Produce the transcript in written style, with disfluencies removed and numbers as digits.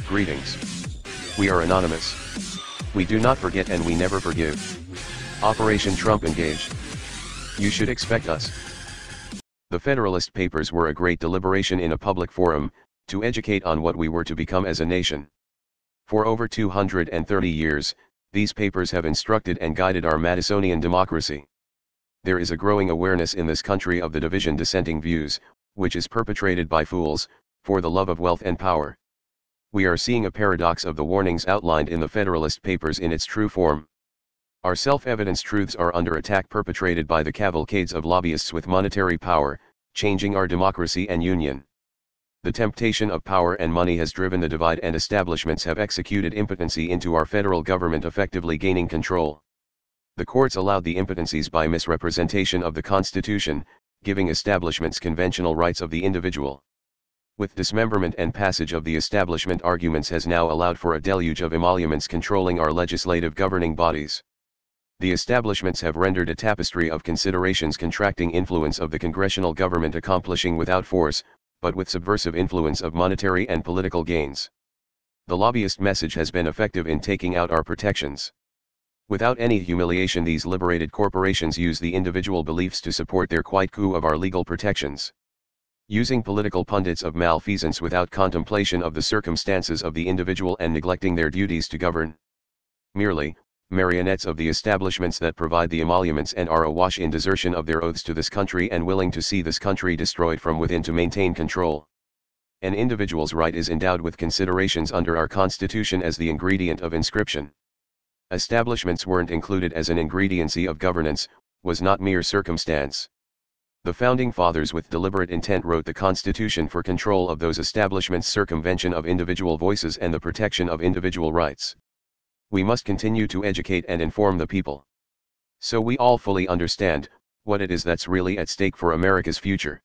Greetings. We are anonymous. We do not forget and we never forgive. Operation Trump engaged. You should expect us. The Federalist Papers were a great deliberation in a public forum, to educate on what we were to become as a nation. For over 230 years, these papers have instructed and guided our Madisonian democracy. There is a growing awareness in this country of the division dissenting views, which is perpetrated by fools, for the love of wealth and power. We are seeing a paradox of the warnings outlined in the Federalist Papers in its true form. Our self-evident truths are under attack perpetrated by the cavalcades of lobbyists with monetary power, changing our democracy and union. The temptation of power and money has driven the divide and establishments have executed impotency into our federal government effectively gaining control. The courts allowed the impotencies by misrepresentation of the Constitution, giving establishments conventional rights of the individual. With dismemberment and passage of the establishment arguments has now allowed for a deluge of emoluments controlling our legislative governing bodies. The establishments have rendered a tapestry of considerations contracting influence of the congressional government accomplishing without force, but with subversive influence of monetary and political gains. The lobbyist message has been effective in taking out our protections. Without any humiliation these liberated corporations use the individual beliefs to support their quid coup of our legal protections. Using political pundits of malfeasance without contemplation of the circumstances of the individual and neglecting their duties to govern. Merely, marionettes of the establishments that provide the emoluments and are awash in desertion of their oaths to this country and willing to see this country destroyed from within to maintain control. An individual's right is endowed with considerations under our Constitution as the ingredient of inscription. Establishments weren't included as an ingrediency of governance, was not mere circumstance. The Founding Fathers with deliberate intent wrote the Constitution for control of those establishments, circumvention of individual voices and the protection of individual rights. We must continue to educate and inform the people, so we all fully understand what it is that's really at stake for America's future.